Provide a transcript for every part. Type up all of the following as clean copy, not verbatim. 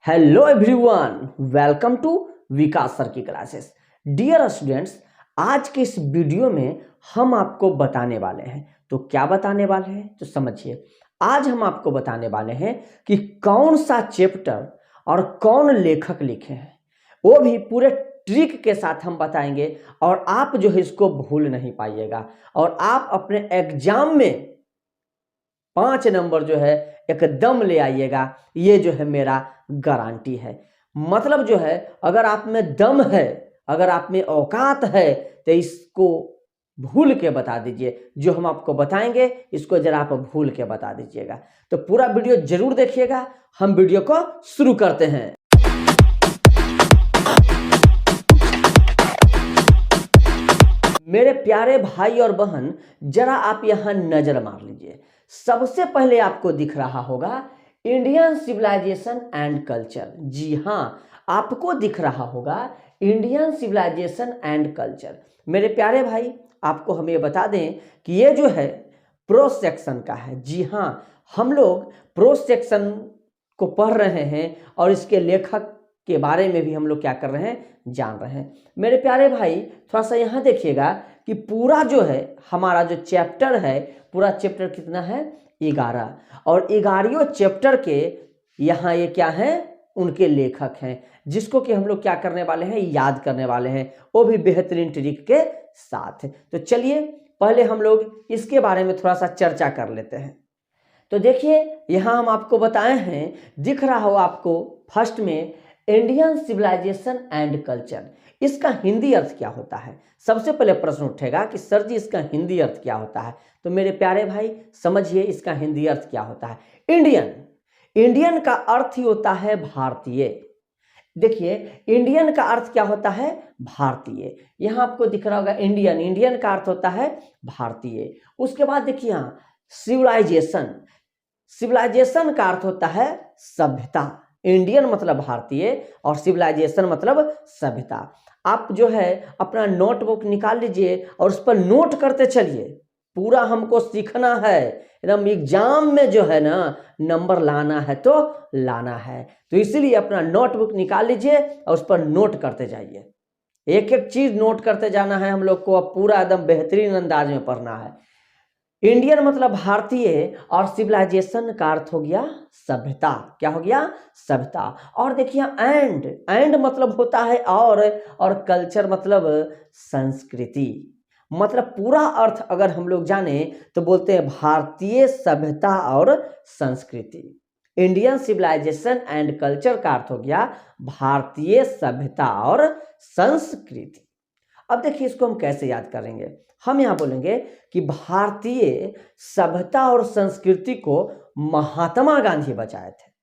Hello everyone, welcome to Vikas sir की classes. Dear students, आज के इस वीडियो में हम आपको बताने वाले हैं। तो क्या बताने वाले हैं तो समझिए। आज हम आपको बताने वाले हैं कि कौन सा चैप्टर और कौन लेखक लिखे हैं, वो भी पूरे ट्रिक के साथ हम बताएंगे और आप जो है इसको भूल नहीं पाइएगा और आप अपने एग्जाम में 5 नंबर जो है एकदम ले आइएगा। ये जो है मेरा गारंटी है। मतलब जो है, अगर आप में दम है, अगर आप में औकात है तो इसको भूल के बता दीजिए। जो हम आपको बताएंगे इसको जरा आप भूल के बता दीजिएगा। तो पूरा वीडियो जरूर देखिएगा। हम वीडियो को शुरू करते हैं। मेरे प्यारे भाई और बहन, जरा आप यहां नजर मार लीजिए। सबसे पहले आपको दिख रहा होगा इंडियन सिविलाइजेशन एंड कल्चर। जी हां, आपको दिख रहा होगा इंडियन सिविलाइजेशन एंड कल्चर। मेरे प्यारे भाई, आपको हम ये बता दें कि ये जो है प्रो सेक्शन का है। जी हां, हम लोग प्रो सेक्शन को पढ़ रहे हैं और इसके लेखक के बारे में भी हम लोग क्या कर रहे हैं, जान रहे हैं। मेरे प्यारे भाई, थोड़ा सा यहाँ देखिएगा कि पूरा जो है हमारा जो चैप्टर है, पूरा चैप्टर कितना है, 11। और 11 चैप्टर के यहाँ ये क्या है, उनके लेखक हैं, जिसको कि हम लोग क्या करने वाले हैं, याद करने वाले हैं, वो भी बेहतरीन ट्रिक के साथ। तो चलिए पहले हम लोग इसके बारे में थोड़ा सा चर्चा कर लेते हैं। तो देखिए, यहाँ हम आपको बताए हैं, दिख रहा हो आपको फर्स्ट में इंडियन सिविलाइजेशन एंड कल्चर। इसका हिंदी अर्थ क्या होता है? सबसे पहले प्रश्न उठेगा कि सर जी इसका हिंदी अर्थ क्या होता है। तो मेरे प्यारे भाई समझिए, इसका हिंदी अर्थ क्या होता है। इंडियन का अर्थ ही होता है भारतीय। देखिए, इंडियन का अर्थ क्या होता है, भारतीय। यहां आपको दिख रहा होगा इंडियन का अर्थ होता है भारतीय। उसके बाद देखिए यहाँ सिविलाइजेशन का अर्थ होता है सभ्यता। इंडियन मतलब भारतीय और सिविलाइजेशन मतलब सभ्यता। आप जो है अपना नोटबुक निकाल लीजिए और उस पर नोट करते चलिए। पूरा हमको सीखना है, एकदम एग्जाम में जो है ना नंबर लाना है तो लाना है। तो इसीलिए अपना नोटबुक निकाल लीजिए और उस पर नोट करते जाइए। एक एक चीज नोट करते जाना है हम लोग को। अब पूरा एकदम बेहतरीन अंदाज में पढ़ना है। इंडियन मतलब भारतीय और सिविलाइजेशन का अर्थ हो गया सभ्यता। क्या हो गया, सभ्यता। और देखिए एंड मतलब होता है और कल्चर मतलब संस्कृति। मतलब पूरा अर्थ अगर हम लोग जाने तो बोलते हैं भारतीय सभ्यता और संस्कृति। इंडियन सिविलाइजेशन एंड कल्चर का अर्थ हो गया भारतीय सभ्यता और संस्कृति। अब देखिए इसको हम कैसे याद करेंगे। हम यहाँ बोलेंगे कि भारतीय सभ्यता और संस्कृति को महात्मा गांधी बचाए थे।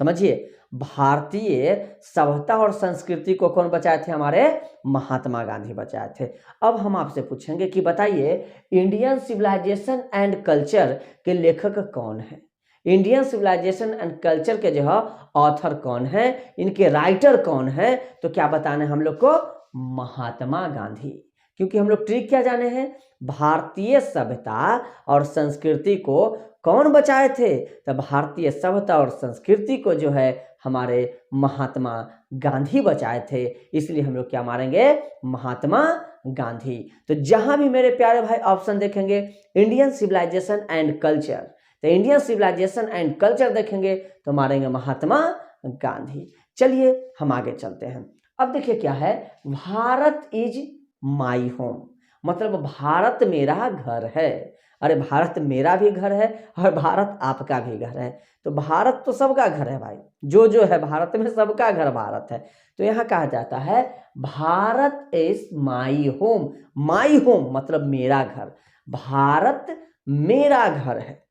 समझिए, भारतीय सभ्यता और संस्कृति को कौन बचाए थे, हमारे महात्मा गांधी बचाए थे। अब हम आपसे पूछेंगे कि बताइए इंडियन सिविलाइजेशन एंड कल्चर के लेखक कौन है। इंडियन सिविलाइजेशन एंड कल्चर के जो है ऑथर कौन है, इनके राइटर कौन है। तो क्या बताना है हम लोग को, महात्मा गांधी। क्योंकि हम लोग ट्रिक क्या जाने हैं, भारतीय सभ्यता और संस्कृति को कौन बचाए थे। तो भारतीय सभ्यता और संस्कृति को जो है हमारे महात्मा गांधी बचाए थे। इसलिए हम लोग क्या मारेंगे, महात्मा गांधी। तो जहां भी मेरे प्यारे भाई ऑप्शन देखेंगे इंडियन सिविलाइजेशन एंड कल्चर, तो इंडियन सिविलाइजेशन एंड कल्चर देखेंगे तो मारेंगे महात्मा गांधी। चलिए हम आगे चलते हैं। अब देखिए क्या है, भारत इज माई होम। मतलब भारत मेरा घर है। अरे भारत मेरा भी घर है और भारत आपका भी घर है। तो भारत तो सबका घर है भाई, जो है भारत में सबका घर भारत है। तो यहाँ कहा जाता है Bharat is my home. My home मतलब मेरा घर, भारत मेरा घर है।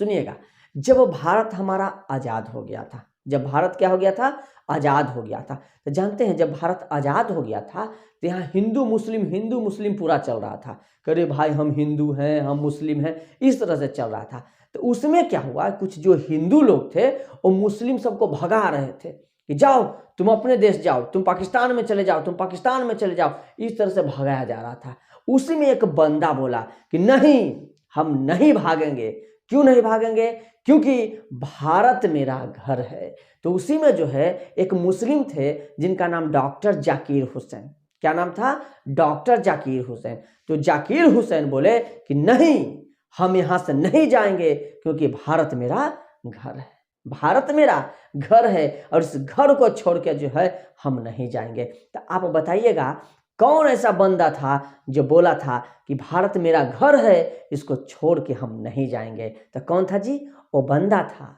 सुनिएगा, जब भारत हमारा आजाद हो गया था, जब भारत क्या हो गया था, आजाद हो गया था। तो जानते हैं जब भारत आजाद हो गया था तो यहाँ हिंदू मुस्लिम पूरा चल रहा था। अरे भाई हम हिंदू हैं, हम मुस्लिम हैं, इस तरह से चल रहा था। तो उसमें क्या हुआ, कुछ जो हिंदू लोग थे वो मुस्लिम सबको भगा रहे थे कि जाओ तुम अपने देश जाओ, तुम पाकिस्तान में चले जाओ, तुम पाकिस्तान में चले जाओ। इस तरह से भगाया जा रहा था। उसी में एक बंदा बोला कि नहीं, हम नहीं भागेंगे, क्यों नहीं भागेंगे? क्योंकि भारत मेरा घर है। तो उसी में जो है एक मुस्लिम थे जिनका नाम डॉक्टर जाकिर हुसैन, क्या नाम था? डॉक्टर जाकिर हुसैन। तो जाकिर हुसैन बोले कि नहीं, हम यहाँ से नहीं जाएंगे क्योंकि भारत मेरा घर है, भारत मेरा घर है और इस घर को छोड़ के जो है हम नहीं जाएंगे। तो आप बताइएगा कौन ऐसा बंदा था जो बोला था कि भारत मेरा घर है, इसको छोड़ के हम नहीं जाएंगे? तो कौन था जी? वो बंदा था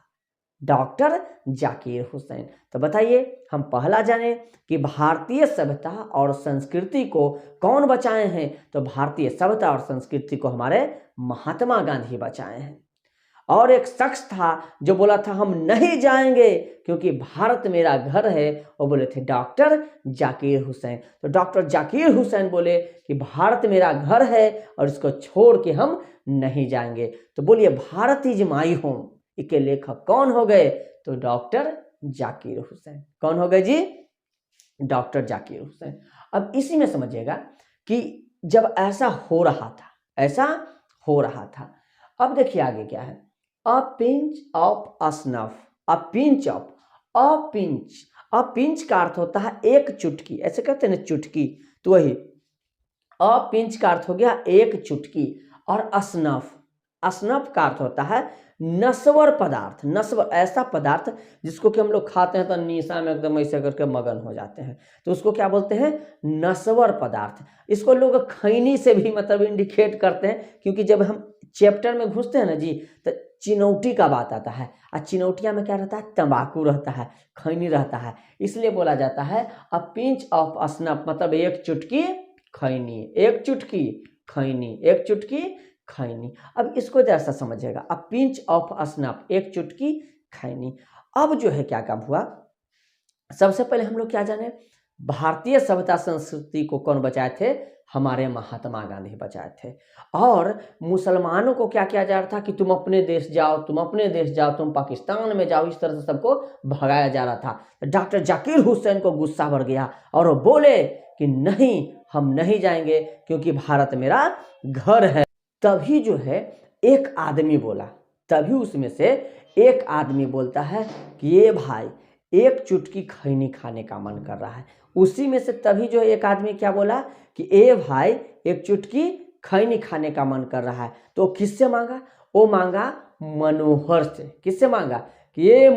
डॉक्टर जाकिर हुसैन। तो बताइए, हम पहला जाने कि भारतीय सभ्यता और संस्कृति को कौन बचाए हैं? तो भारतीय सभ्यता और संस्कृति को हमारे महात्मा गांधी बचाए हैं। और एक शख्स था जो बोला था हम नहीं जाएंगे क्योंकि भारत मेरा घर है, वो बोले थे डॉक्टर जाकिर हुसैन। तो डॉक्टर जाकिर हुसैन बोले कि भारत मेरा घर है और इसको छोड़ के हम नहीं जाएंगे। तो बोलिए भारत इज माई होम, इसके लेखक कौन हो गए? तो डॉक्टर जाकिर हुसैन। कौन हो गए जी? डॉक्टर जाकिर हुसैन। अब इसी में समझिएगा कि जब ऐसा हो रहा था, ऐसा हो रहा था, अब देखिए आगे क्या है। A pinch of snuff, a pinch of, a pinch, a pinch का अर्थ होता है एक चुटकी, ऐसे कहते हैं ना चुटकी, तो वही अ पिंच का अर्थ हो गया एक चुटकी। और स्नफ, स्नफ का अर्थ होता है नस्वर पदार्थ, नस्वर ऐसा पदार्थ जिसको कि हम लोग खाते हैं तो निशा में एकदम ऐसे करके मगन हो जाते हैं, तो उसको क्या बोलते हैं? नस्वर पदार्थ। इसको लोग खैनी से भी मतलब इंडिकेट करते हैं, क्योंकि जब हम चैप्टर में घुसते हैं ना जी, तो चिनौटी का बात आता है, और चिनौटिया में क्या रहता है? तंबाकू रहता है, खैनी रहता है, इसलिए बोला जाता है अ पिंच ऑफ स्नफ, मतलब एक चुटकी खैनी, एक चुटकी खैनी, एक चुटकी खैनी। अब इसको जैसा समझिएगा, अ पिंच ऑफ स्नफ, एक चुटकी खैनी। अब जो है क्या काम हुआ, सबसे पहले हम लोग क्या जाने, भारतीय सभ्यता संस्कृति को कौन बचाए थे? हमारे महात्मा गांधी बचाए थे। और मुसलमानों को क्या किया जा रहा था कि तुम अपने देश जाओ, तुम अपने देश जाओ, तुम पाकिस्तान में जाओ, इस तरह से सबको भगाया जा रहा था। डॉक्टर जाकिर हुसैन को गुस्सा भर गया और वो बोले कि नहीं, हम नहीं जाएंगे क्योंकि भारत मेरा घर है। तभी जो है एक आदमी बोला, तभी उसमें से एक आदमी बोलता है कि ये भाई एक चुटकी खैनी खाने का मन कर रहा है। उसी में से तभी जो एक आदमी क्या बोला कि ए भाई एक चुटकी खैनी खाने का मन कर रहा है। तो किससे मांगा? वो मांगा मनोहर से। किससे मांगा? कि ए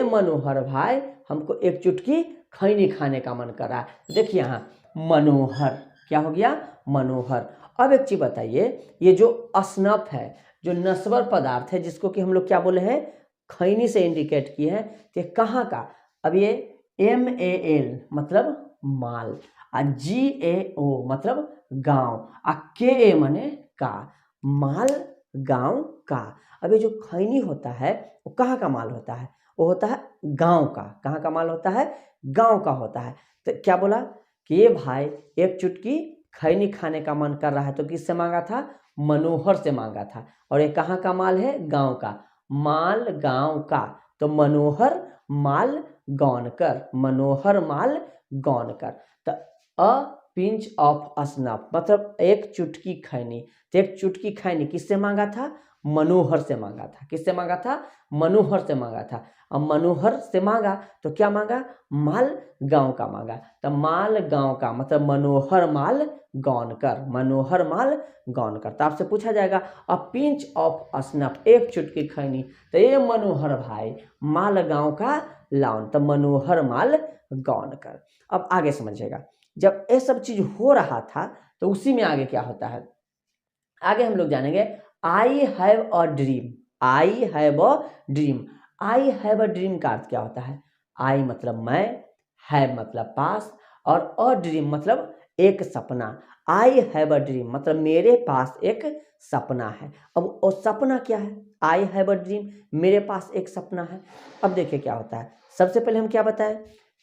मनोहर भाई, हमको एक चुटकी खैनी खाने का मन कर रहा है। देखिए यहाँ मनोहर क्या हो गया? मनोहर। अब एक चीज बताइए, ये जो स्नफ है, जो नस्वर पदार्थ है, जिसको कि हम लोग क्या बोले हैं? खैनी से इंडिकेट किए हैं, तो कहाँ का? अब ये MAL मतलब माल, आ GAO मतलब गांव, आ KA माने का, माल गांव का। अब ये जो खैनी होता है वो कहाँ का माल होता है? वो होता है गांव का। कहाँ का माल होता है? गांव का होता है। तो क्या बोला कि ये भाई एक चुटकी खैनी खाने का मन कर रहा है, तो किससे मांगा था? मनोहर से मांगा था। और ये कहाँ का माल है? गांव का माल, गांव का। तो मनोहर माल गौनकर, मनोहर माल गौनकर। तो अ पिंच ऑफ स्नफ मतलब एक चुटकी खैनी। तो एक चुटकी खैनी किससे मांगा था? मनोहर से मांगा था। किससे मांगा था? मनोहर से मांगा था। अब मनोहर से मांगा तो क्या मांगा? माल गांव का मांगा। तो माल गांव का मतलब मनोहर माल गौनकर, मनोहर माल गौनकर। तो आपसे पूछा जाएगा अ पिंच ऑफ स्नफ, एक चुटकी खैनी, तो ये मनोहर भाई माल गांव का लाउन, तो मनोहर माल गौनकर। अब आगे समझिएगा, जब ये सब चीज हो रहा था तो उसी में आगे क्या होता है, आगे हम लोग जानेंगे I have a dream. I have a dream, I have a dream का अर्थ क्या होता है? आई मतलब मैं, हैव मतलब पास, और अ ड्रीम मतलब एक सपना। आई हैव अ ड्रीम मतलब मेरे पास एक सपना है। अब वो सपना क्या है? आई हैव अ ड्रीम, मेरे पास एक सपना है। अब देखिए क्या होता है, सबसे पहले हम क्या बताएं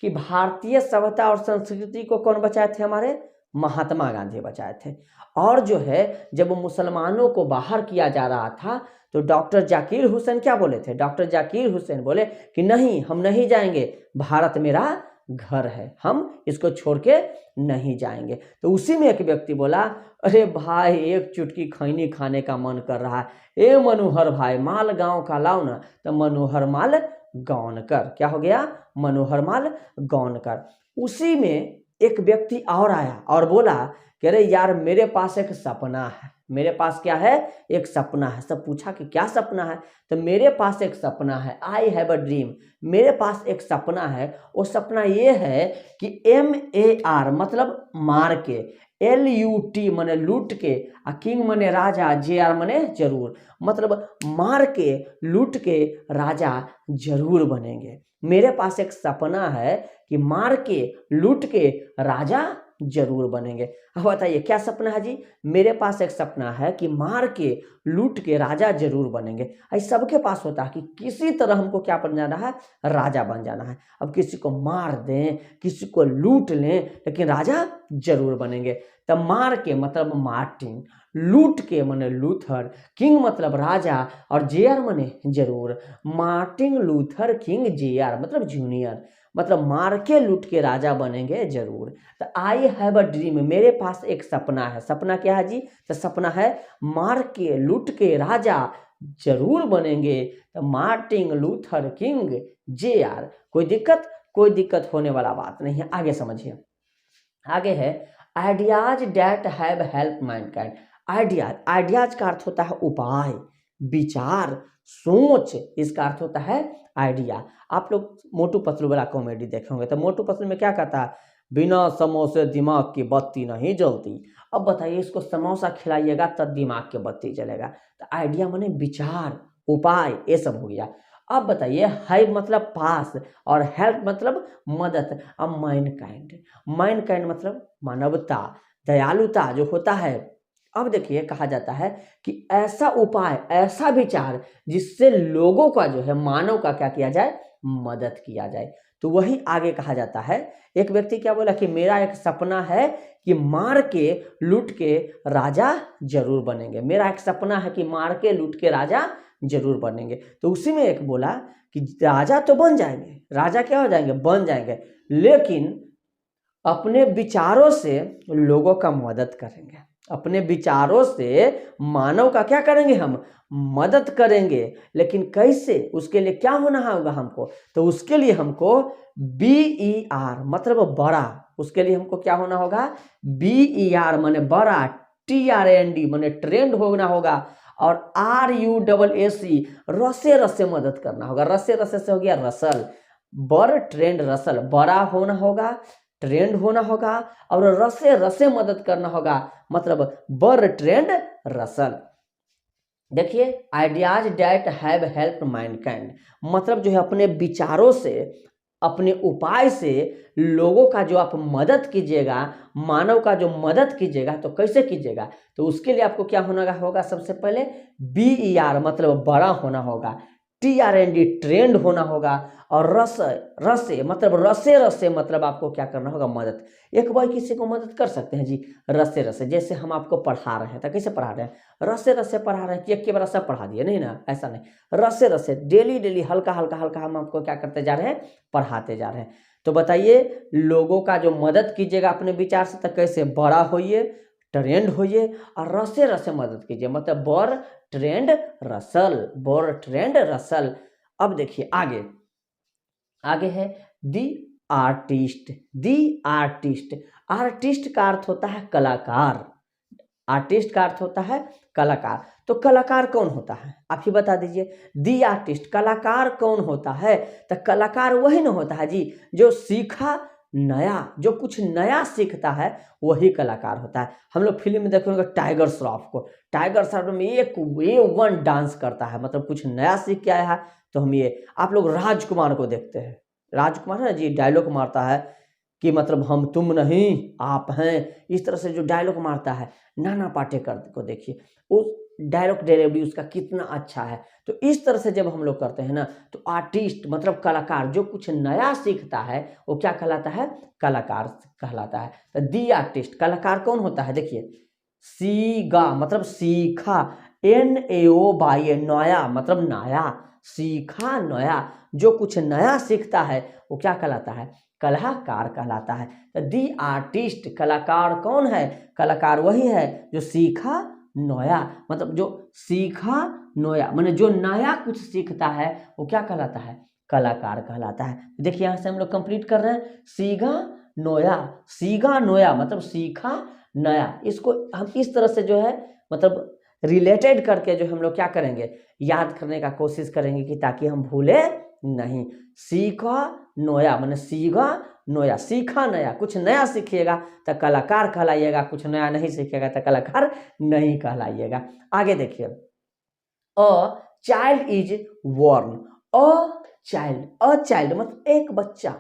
कि भारतीय सभ्यता और संस्कृति को कौन बचाए थे? हमारे महात्मा गांधी बचाए थे। और जो है जब मुसलमानों को बाहर किया जा रहा था तो डॉक्टर जाकिर हुसैन क्या बोले थे? डॉक्टर जाकिर हुसैन बोले कि नहीं, हम नहीं जाएंगे, भारत मेरा घर है, हम इसको छोड़ के नहीं जाएंगे। तो उसी में एक व्यक्ति बोला, अरे भाई एक चुटकी खैनी खाने का मन कर रहा है, ए मनोहर भाई माल गांव का लाओ ना। तो मनोहर माल गौन कर, क्या हो गया, मनोहर माल गौन कर। उसी में एक व्यक्ति और आया और बोला कि अरे यार मेरे पास एक सपना है, मेरे पास क्या है, एक सपना है। सब पूछा कि क्या सपना है। तो मेरे पास एक सपना है, आई हैव अ ड्रीम, मेरे पास एक सपना है। वो सपना ये है कि MAR मतलब मार के, LUT माने लूट के, किंग माने राजा, JR माने जरूर, मतलब मार के लूट के राजा जरूर बनेंगे। मेरे पास एक सपना है कि मार के लूट के राजा जरूर बनेंगे। अब बताइए क्या सपना है जी, मेरे पास एक सपना है कि मार के लूट के राजा जरूर बनेंगे। ऐसा सबके पास होता है कि किसी तरह हमको क्या बन जाना है, राजा बन जाना है। अब किसी को मार दें, किसी को लूट लें, लेकिन राजा जरूर बनेंगे। तब मार के मतलब मार्टिन, लूट के माने लूथर, किंग मतलब राजा, और JR माने जरूर। मार्टिन लूथर किंग JR मतलब जूनियर, मतलब मार के लूट के राजा बनेंगे जरूर। तो आई हैव अ ड्रीम, मेरे पास एक सपना है। सपना क्या है जी, तो सपना है मार के लूट के राजा जरूर बनेंगे। तो मार्टिन लूथर किंग JR। कोई दिक्कत होने वाला बात नहीं है। आगे समझिए, आगे है ideas that have help mankind. Ideas का अर्थ होता है उपाय, विचार, सोच, इसका अर्थ होता है आइडिया। आप लोग मोटू पतलू वाला कॉमेडी देखे होंगे, तो मोटू पतलू में क्या कहता है, बिना समोसे दिमाग की बत्ती नहीं जलती। अब बताइए इसको समोसा खिलाइएगा तब दिमाग की बत्ती जलेगा। तो आइडिया माने विचार, उपाय, ये सब हो गया। अब बताइए है मतलब पास, और हेल्प मतलब मदद। अब मैनकाइंड मतलब मानवता, दयालुता जो होता है। अब देखिए कहा जाता है कि ऐसा उपाय, ऐसा विचार जिससे लोगों का जो है, मानव का क्या किया जाए, मदद किया जाए। तो वही आगे कहा जाता है। एक व्यक्ति क्या बोला कि मेरा एक सपना है कि मार के लूट के राजा जरूर बनेंगे। मेरा एक सपना है कि मार के लूट के राजा जरूर बनेंगे। तो उसी में एक बोला कि राजा तो बन जाएंगे, राजा क्या हो जाएंगे, बन जाएंगे, लेकिन अपने विचारों से लोगों का मदद करेंगे। अपने विचारों से मानव का क्या करेंगे, हम मदद करेंगे। लेकिन कैसे, उसके लिए क्या होना होगा हमको, तो उसके लिए हमको BER मतलब बड़ा, उसके लिए हमको क्या होना होगा, BER माने बड़ा, TRAND माने ट्रेंड होना होगा, और RUSSE रसे रसे मदद करना होगा। रसे रसे से हो गया रसल, बर ट्रेंड रसल, बड़ा होना होगा, ट्रेंड होना होगा, और रसे रसे मदद करना होगा, मतलब बर ट्रेंड रसल। देखिए ideas that have help mankind मतलब जो है अपने विचारों से, अपने उपाय से लोगों का जो आप मदद कीजिएगा, मानव का जो मदद कीजिएगा, तो कैसे कीजिएगा, तो उसके लिए आपको क्या होना होगा, सबसे पहले BER मतलब बड़ा होना होगा, TRND ट्रेंड होना होगा, और रसे मतलब रसे रसे मतलब आपको क्या करना होगा, मदद। एक बार किसी को मदद कर सकते हैं जी, रसे रसे, जैसे हम आपको पढ़ा रहे हैं तो कैसे पढ़ा रहे हैं, रसे रसे पढ़ा रहे हैं कि एक के बार सब पढ़ा दिए, नहीं ना, ऐसा नहीं, रसे रसे डेली डेली हल्का हल्का हल्का हम आपको क्या करते जा रहे हैं, पढ़ाते जा रहे हैं। तो बताइए लोगों का जो मदद कीजिएगा अपने विचार से, तो कैसे, बड़ा होइए, ट्रेंड होइए, और रसे रसे मदद कीजिए, मतलब बर ट्रेंड रसल, बर ट्रेंड रसल। अब देखिए आगे, आगे है the artist. The artist, artist का अर्थ होता है कलाकार, आर्टिस्ट का अर्थ होता है कलाकार। तो कलाकार कौन होता है, आप ही बता दीजिए, दी आर्टिस्ट, कलाकार कौन होता है, तो कलाकार वही ना होता है जी जो सीखा नया, जो कुछ नया सीखता है, वही कलाकार होता है। हम लोग फिल्म में देखेंगे टाइगर श्रॉफ को, टाइगर श्रॉफ में एक A1 डांस करता है, मतलब कुछ नया सीख के आया है। तो हम ये, आप लोग राजकुमार को देखते हैं, राजकुमार है ना जी, डायलॉग मारता है कि मतलब हम तुम नहीं आप हैं, इस तरह से जो डायलॉग मारता है। नाना पाटेकर को देखिए, उस डायलॉग डिलीवरी उसका कितना अच्छा है। तो इस तरह से जब हम लोग करते हैं ना, तो आर्टिस्ट मतलब कलाकार, जो कुछ नया सीखता है वो क्या कहलाता है, कलाकार कहलाता है। तो दी आर्टिस्ट, कलाकार कौन होता है, देखिए सीगा मतलब सीखा, NAO नया मतलब नया, सीखा नया, जो कुछ नया सीखता है वो क्या कहलाता है, कलाकार कहलाता है। तो दी आर्टिस्ट, कलाकार कौन है? कलाकार वही है जो सीखा नया, मतलब जो सीखा नया, माने जो नया कुछ सीखता है वो क्या कहलाता है? कलाकार कहलाता है। देखिए यहाँ से हम लोग कंप्लीट कर रहे हैं, सीगा नोया, सीगा नोया मतलब सीखा नया। इसको हम इस तरह से जो है मतलब रिलेटेड करके जो हम लोग क्या करेंगे, याद करने का कोशिश करेंगे कि ताकि हम भूले नहीं। सीखा नोया माने सीगा नोया, सीखा नया, कुछ नया सीखिएगा तो कलाकार कहलाइएगा, कुछ नया नहीं सीखिएगा तो कलाकार नहीं कहलाइएगा। आगे देखिए, a child is born, a child मतलब एक बच्चा,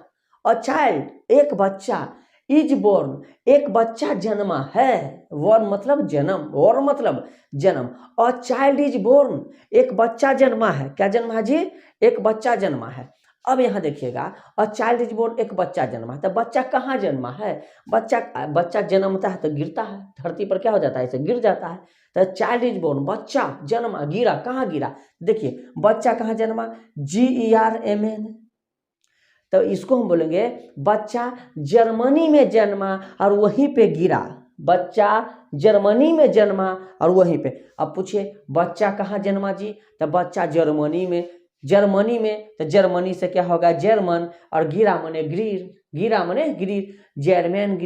अ चाइल्ड एक बच्चा, इज बोर्न एक बच्चा जन्मा है, बोर्न मतलब जन्म, बोर्न मतलब जन्म, अ चाइल्ड इज बोर्न एक बच्चा जन्मा है। क्या जन्मा है जी? एक बच्चा जन्मा है। अब यहाँ देखिएगा, अ चाइल्ड इज बोर्न एक बच्चा जन्मा है, तो बच्चा कहाँ जन्मा है? बच्चा जन्मता है तो गिरता है, धरती पर क्या हो जाता है? इसे गिर जाता है। तो चाइल्ड इज बोर्न बच्चा जन्मा, गिरा, कहाँ गिरा? देखिए बच्चा कहाँ जन्मा? GERMN, तो इसको हम बोलेंगे बच्चा जर्मनी में जन्मा और वहीं पे गिरा, बच्चा जर्मनी में जन्मा और वहीं पे। अब पूछिए बच्चा कहाँ जन्मा जी? तो बच्चा जर्मनी में, तो जर्मनी से क्या होगा? जर्मन, और गिरा मने ग्रीर, गिरा मने ग्रीर, जर्मन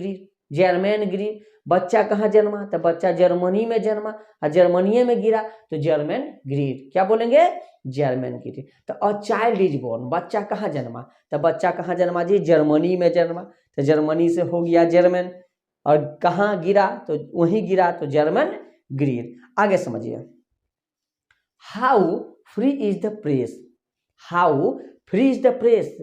ग्रीर। बच्चा कहाँ जन्मा? तो बच्चा जर्मनी में जन्मा और जर्मनी में गिरा तो जर्मन ग्रीर। क्या बोलेंगे? German Greer. तो अ चाइल्ड इज बोर्न बच्चा कहाँ जन्मा? तो बच्चा कहाँ जन्मा जी? जर्मनी में जन्मा, तो जर्मनी से हो गया जर्मन, और कहाँ गिरा? तो वहीं गिरा तो जर्मन ग्रीर। आगे समझिए, how free is the press, how free is the press,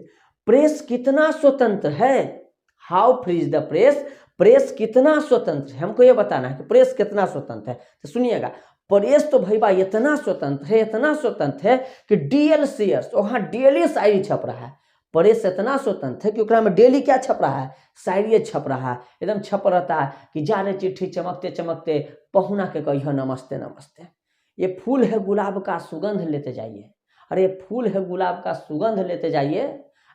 press कितना स्वतंत्र है? How free is the press, press कितना स्वतंत्र है, हमको ये बताना है कि प्रेस कितना स्वतंत्र है। तो सुनिएगा, प्रेस तो भाई भाई इतना स्वतंत्र है, इतना स्वतंत्र है कि DL शेयर्स, वहाँ डेली शायरी छप रहा है। प्रेस इतना स्वतंत्र है कि ओकरा में डेली क्या छप रहा है? शायरी छप रहा है, एकदम छप रहता है कि जा रे चिट्ठी चमकते चमकते पहुना के कहियो नमस्ते नमस्ते, ये फूल है गुलाब का सुगंध लेते जाइए, अरे ये फूल है गुलाब का सुगंध लेते जाइए,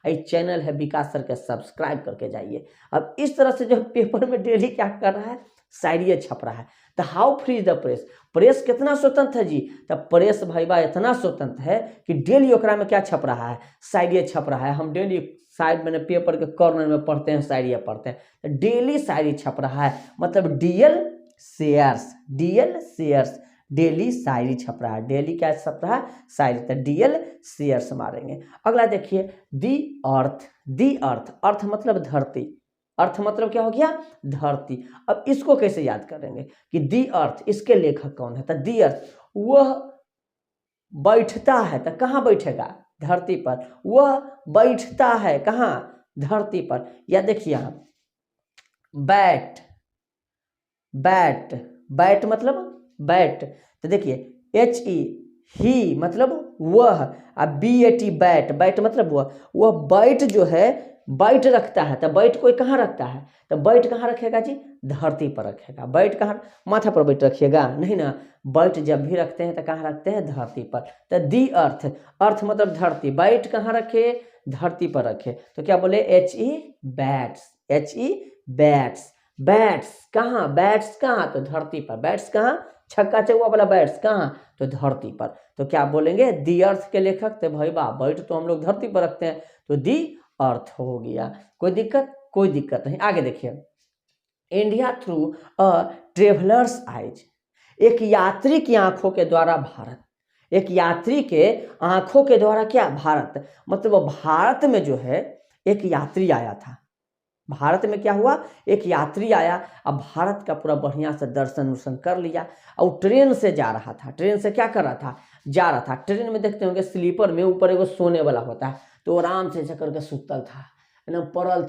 ये चैनल है विकास सर के, सब्सक्राइब करके जाइए। अब इस तरह से जो पेपर में डेली क्या कर रहा है? शायरी छप रहा है। तो how free the press, press कितना स्वतंत्र है जी? तो प्रेस भाई बा इतना स्वतंत्र है कि डेली ओकरा में क्या छप रहा है? शायरी छप रहा है। हम डेली शायद मैंने पेपर के कॉर्नर में पढ़ते हैं, शायरी पढ़ते हैं, तो डेली शायरी छप रहा है, मतलब DL शेयर्स, डेली शायरी छप रहा है, डेली क्या छप रहा है? शायरी, तो DL शेयर्स मारेंगे। अगला देखिए, दी अर्थ, अर्थ मतलब धरती, अर्थ मतलब क्या हो गया? धरती। अब इसको कैसे याद करेंगे कि दी अर्थ, इसके लेखक कौन है? तो दी अर्थ वह बैठता है, तो कहाँ बैठेगा? धरती पर। वह बैठता है कहाँ? धरती पर। या देखिए यहाँ बैट मतलब बैट, तो देखिए HE ही मतलब वह, और BAT बैट मतलब वह बैट जो है बैट रखता है, तो बैट कोई कहाँ रखता है? तो बैट कहाँ रखेगा जी? धरती पर रखेगा। बैट कहाँ? माथा पर बैठ रखिएगा नहीं ना, बैट जब भी रखते हैं तो कहाँ रखते हैं? धरती पर। तो दी अर्थ, अर्थ मतलब धरती, बैट कहाँ रखे? धरती पर रखे, तो क्या बोले? HE बैट्स, बैट्स कहाँ? बैट्स कहाँ? तो धरती पर। बैट्स कहाँ? छक्का चौवा वाला बैट्स कहाँ? तो धरती पर। तो क्या बोलेंगे? दी अर्थ के लेखक थे भाई बा, बैट तो हम लोग धरती पर रखते हैं, तो दी अर्थ हो गया। कोई दिक्कत नहीं। आगे देखिए, India through a travellers eyes, एक यात्री की आंखों के द्वारा भारत, एक यात्री के आंखों के द्वारा क्या? भारत, मतलब भारत में जो है एक यात्री आया था, भारत में क्या हुआ? एक यात्री आया, अब भारत का पूरा बढ़िया से दर्शन वर्शन कर लिया, और ट्रेन से जा रहा था। ट्रेन से क्या कर रहा था? जा रहा था। ट्रेन में देखते होंगे स्लीपर में ऊपर एगो सोने वाला होता है, तो आराम से जा करके सुतल था, एकदम पड़ल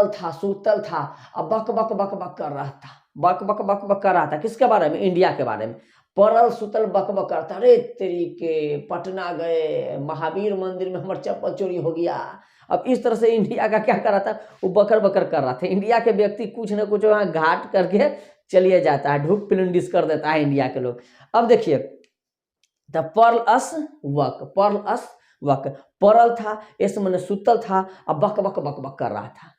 था, सुतल था, अब बक बक बक बक कर रहा था, बक बक बक बक कर रहा था। किसके बारे में? इंडिया के बारे में। पड़ल सुतल बक बक करता, अरे तेरी के पटना गए, महावीर मंदिर में हमारे चप्पल चोरी हो गया। अब इस तरह से इंडिया का क्या कर रहा था? वो बकर बकर कर रहा था। इंडिया के व्यक्ति कुछ ना कुछ वहाँ घाट करके चलिए जाता है, ढुक पिलुंडिस कर देता है इंडिया के लोग। अब देखिए, द पर्ल अस वक। परल था, एस माने सुतल था, अब बक बक बक बक कर रहा था।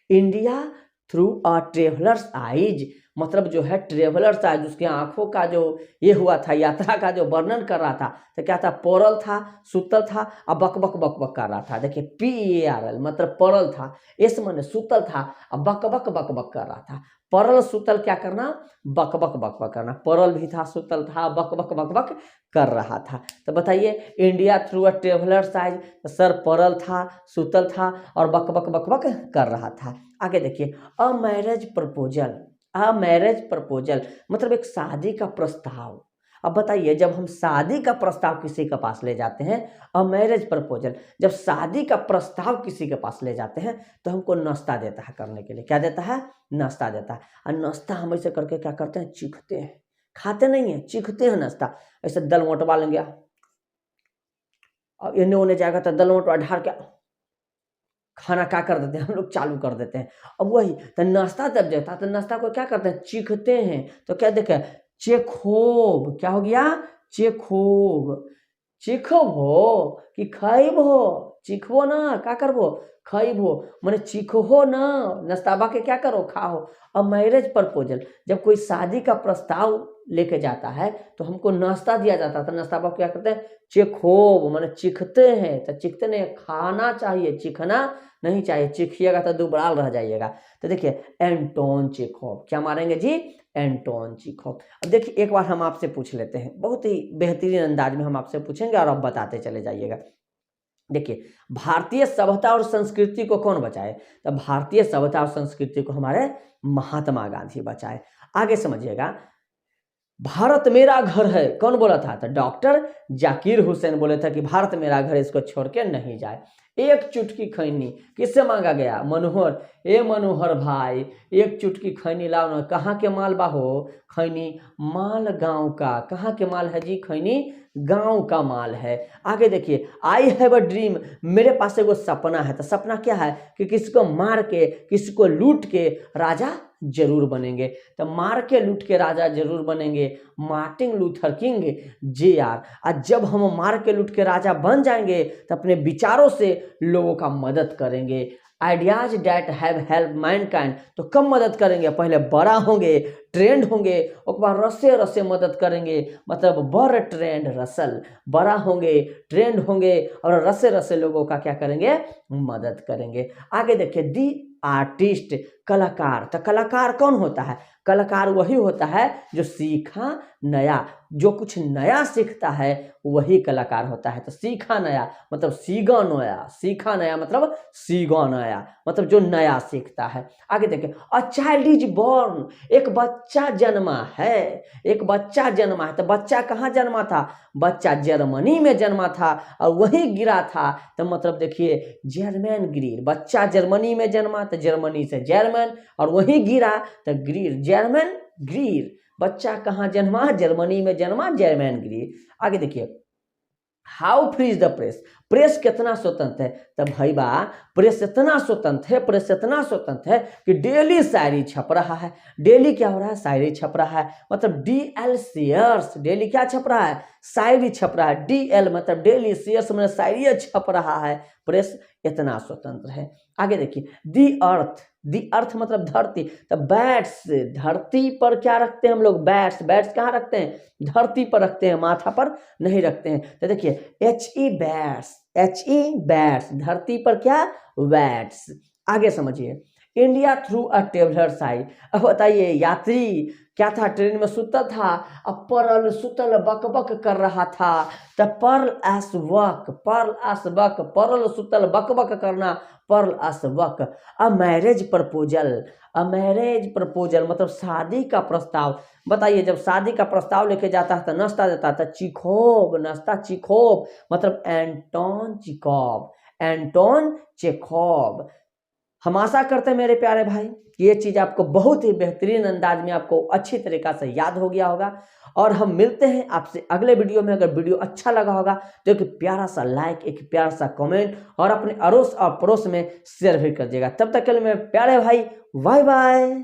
India through a travellers eyes, मतलब जो है ट्रेवलर्स आइज, उसकी आंखों का जो ये हुआ था, यात्रा का जो वर्णन कर रहा था, तो क्या था, परल था, सुतल था, अब बक बक बक बक कर रहा था। देखिए PARL मतलब परल था, एस माने सुतल था, अब बक बक बक बक कर रहा था। परल सुतल क्या करना, बक बक बक बक करना, परल भी था, सुतल था, बक बक बक बक कर रहा था। तो बताइए India through a travellers eyes, sir परल था, सुतल था और बक बक बक बक कर रहा था। आगे देखिए a marriage proposal, a marriage proposal मतलब एक शादी का प्रस्ताव। अब बताइए जब हम शादी का प्रस्ताव किसी के पास ले जाते हैं, अ मैरिज प्रपोजल, जब शादी का प्रस्ताव किसी के पास ले जाते हैं तो हमको नाश्ता देता है करने के लिए। क्या देता है, नाश्ता देता है। और नाश्ता हम ऐसे करके क्या करते हैं, चीखते हैं, खाते नहीं है, चीखते हैं नाश्ता। ऐसे दल मोटवा लेंगे, अब इन्हें होने जाएगा तो दल मोटवा ढार के खाना क्या कर देते हैं हम लोग, चालू कर देते हैं। अब वही तो नाश्ता जब देता है तो नाश्ता को क्या करते हैं, चीखते हैं। तो क्या देखे, चेखोब, क्या हो गया, चेखोब, चिखबो कि खैबो, चिखबो ना क्या करबो, खैबो, माने चिखो ना, नाश्ताबा के क्या करो, खाओ। अब मैरिज प्रपोजल, जब कोई शादी का प्रस्ताव लेके जाता है तो हमको नाश्ता दिया जाता है, तो नाश्ताबा क्या करते हैं, चेखोब, माने चिखते हैं। तो चिखते नहीं, खाना चाहिए, चिखना नहीं चाहिए, चिखिएगा तो दुबराल रह जाइएगा। तो देखिए एंटोन चेखोव, क्या मारेंगे जी, एंटोन चेखोव। अब देखिए एक बार हम आपसे पूछ लेते हैं, बहुत ही बेहतरीन अंदाज में हम आपसे पूछेंगे और आप बताते चले जाइएगा। देखिए भारतीय सभ्यता और संस्कृति को कौन बचाए, तो भारतीय सभ्यता और संस्कृति को हमारे महात्मा गांधी बचाए। आगे समझिएगा, भारत मेरा घर है, कौन बोला था, तो डॉक्टर जाकिर हुसैन बोले थे कि भारत मेरा घर, इसको छोड़ के नहीं जाए। एक चुटकी खैनी किससे मांगा गया, मनोहर, ए मनोहर भाई एक चुटकी खैनी लाओ ना। कहाँ के माल बाहो, खैनी माल गांव का, कहाँ के माल है जी, खैनी गांव का माल है। आगे देखिए आई हैव अ ड्रीम, मेरे पास एगो सपना है। तो सपना क्या है कि किसी को मार के, किसी को लूट के राजा जरूर बनेंगे। तो मार के लूट के राजा जरूर बनेंगे, मार्टिन लूथर किंग JR। आज जब हम मार के लूट के राजा बन जाएंगे तो अपने विचारों से लोगों का मदद करेंगे। Ideas that have help Mankind, तो कब मदद करेंगे, पहले बड़ा होंगे, ट्रेंड होंगे, उसके बाद रसे रसे मदद करेंगे। मतलब बर ट्रेंड रसल, बड़ा होंगे, ट्रेंड होंगे और रसे रसे लोगों का क्या करेंगे, मदद करेंगे। आगे देखिए दी आर्टिस्ट, कलाकार। तो कलाकार कौन होता है, कलाकार वही होता है जो सीखा नया, जो कुछ नया सीखता है वही कलाकार होता है। तो सीखा नया मतलब सीगा नया, सीखा नया मतलब सीगा नया, मतलब जो नया सीखता है। आगे देखिए अ चाइल्ड इज बॉर्न, एक बच्चा जन्मा है, एक बच्चा जन्मा है। तो बच्चा कहाँ जन्मा था, बच्चा जर्मनी में जन्मा था और वहीं गिरा था। तो मतलब देखिए जर्मन ग्रीर, बच्चा जर्मनी में जन्मा तो जर्मनी से जर्मन और वहीं गिरा तो ग्रीर, जर्मन ग्रीर। बच्चा कहाँ जन्मा, जर्मनी में जन्मा, जर्मन ग्रीर। आगे देखिए how free is the press, press कितना स्वतंत्र है। तब भाई बा प्रेस इतना स्वतंत्र है, प्रेस इतना स्वतंत्र है कि डेली शायरी छप रहा है। डेली क्या हो रहा है, शायरी छप रहा है। मतलब DL शेयर्स, डेली क्या छप रहा है, शायरी छप रहा है। DL मतलब डेली, शेयर्स मतलब शायरी छप रहा है। प्रेस इतना स्वतंत्र है। आगे देखिए दी अर्थ, दी अर्थ मतलब धरती। तो बैट्स, धरती पर क्या रखते हैं हम लोग, बैट्स, बैट्स कहाँ रखते हैं, धरती पर रखते हैं, माथा पर नहीं रखते हैं। तो देखिए HE बैट्स, HE बैट्स, धरती पर क्या, बैट्स। आगे समझिए India through a travellers eyes. अब बताइए यात्री क्या था, ट्रेन में सुता था, अब परल सुतल बक बक कर रहा था। तो पर्ल एस वक, पर्ल एस वक, परल सुतल बक बक करना, पर्ल एस वक। A marriage proposal, a marriage proposal मतलब शादी का प्रस्ताव। बताइए जब शादी का प्रस्ताव लेके जाता है तो नाश्ता देता था, चिखोब, नाश्ता चिखोब मतलब एंटोन चिखोब, एंटोन चेखोव। हम आशा करते हैं मेरे प्यारे भाई ये चीज़ आपको बहुत ही बेहतरीन अंदाज में आपको अच्छी तरीक़ा से याद हो गया होगा। और हम मिलते हैं आपसे अगले वीडियो में। अगर वीडियो अच्छा लगा होगा तो एक प्यारा सा लाइक, एक प्यारा सा कमेंट और अपने अड़ोस और पड़ोस में शेयर भी कर दिएगा। तब तक के लिए मेरे प्यारे भाई बाय बाय।